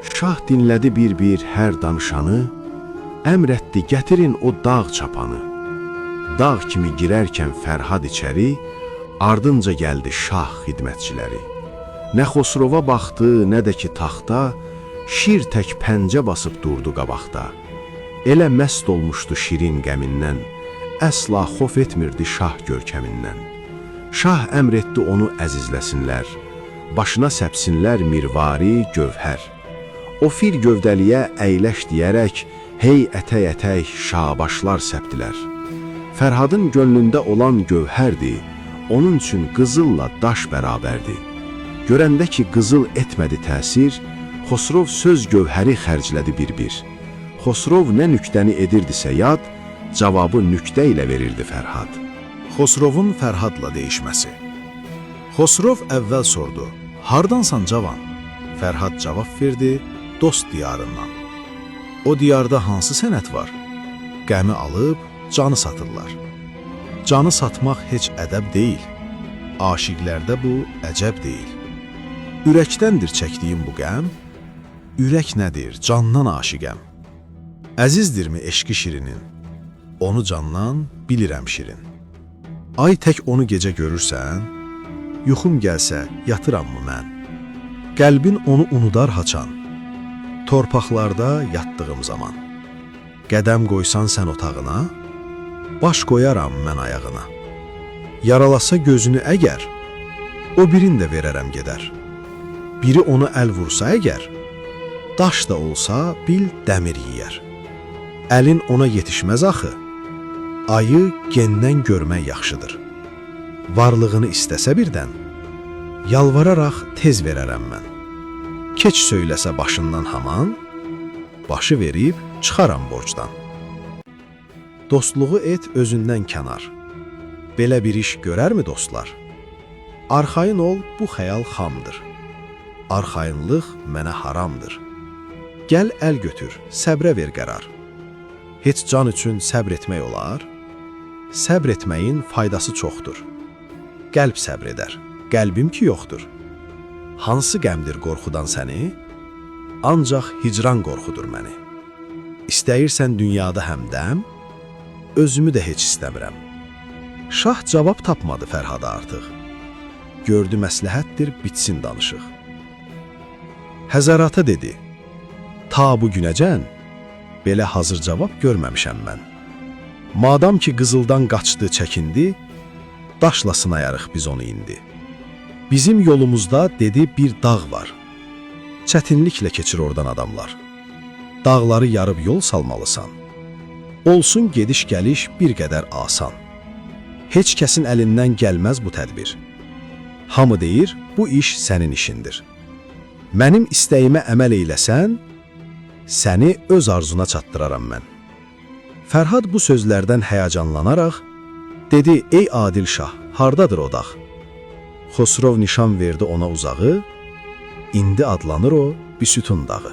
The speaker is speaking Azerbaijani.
Şah dinlədi bir-bir hər danışanı, əmr etdi gətirin o dağ çapanı. Dağ kimi girərkən Fərhad içəri, ardınca gəldi şah xidmətçiləri. Nə Xosrova baxdı, nə də ki taxta, şir tək pəncə basıb durdu qabaqda. Elə məst olmuşdu şirin qəmindən, əsla xof etmirdi şah görkəmindən. Şah əmr etdi onu əzizləsinlər, başına səpsinlər mirvari gövhər. O fil gövdəliyə əyləş deyərək, hey ətək-ətək şabaşlar səpdilər. Fərhadın gönlündə olan gövhərdir, onun üçün qızılla daş bərabərdir. Görəndə ki qızıl etmədi təsir, Xosrov söz gövhəri xərclədi bir-bir. Xosrov nə nüktəni edirdisə yad, cavabı nüktə ilə verirdi Fərhad. Xosrovun Fərhadla deyişməsi. Xosrov əvvəl sordu, hardansan cavan? Fərhad cavab verdi, dost diyarından. O diyarda hansı sənət var? Qəmi alıb, canı satırlar. Canı satmaq heç ədəb deyil. Aşiqlərdə bu əcəb deyil. Ürəkdəndir çəkdiyim bu qəm, ürək nədir, candan aşiqəm. Əzizdirmi eşqi şirinin, onu candan bilirəm şirin. Ay tək onu gecə görürsən, yuxum gəlsə yatırammı mən? Qəlbin onu unudar haçan, torpaqlarda yatdığım zaman. Qədəm qoysan sən otağına, baş qoyaram mən ayağına. Yaralasa gözünü əgər, o birin də verərəm gedər. Biri onu əl vursa əgər, daş da olsa bil dəmir yiyər. Əlin ona yetişməz axı, ayı gendən görmək yaxşıdır. Varlığını istəsə birdən, yalvararaq tez verərəm mən. Keç söyləsə başından haman, başı verib çıxaram borcdan. Dostluğu et özündən kənar, belə bir iş görərmi dostlar? Arxayın ol, bu xəyal xamdır. Arxayınlıq mənə haramdır. Gəl əl götür, səbrə ver qərar. Heç can üçün səbr etmək olar? Səbr etməyin faydası çoxdur. Qəlb səbr edər, qəlbim ki yoxdur. Hansı qəmdir qorxudan səni? Ancaq hicran qorxudur məni. İstəyirsən dünyada həmdəm, özümü də heç istəmirəm. Şah cavab tapmadı Fərhada artıq. Gördü məsləhətdir, bitsin danışıq. Həzərata dedi, ta bu günəcən, belə hazır cavab görməmişəm mən. Madam ki qızıldan qaçdı, çəkindi, daşla sınayarıq biz onu indi. Bizim yolumuzda, dedi, bir dağ var. Çətinliklə keçir oradan adamlar. Dağları yarıb yol salmalısan. Olsun gediş-gəliş bir qədər asan. Heç kəsin əlindən gəlməz bu tədbir. Hamı deyir, bu iş sənin işindir. Mənim istəyimə əməl eyləsən, səni öz arzuna çatdıraram mən. Fərhad bu sözlərdən həyəcanlanaraq, dedi, ey adil şah, hardadır o dağ? Xosrov nişan verdi ona uzağı, indi adlanır o Büsütun dağı.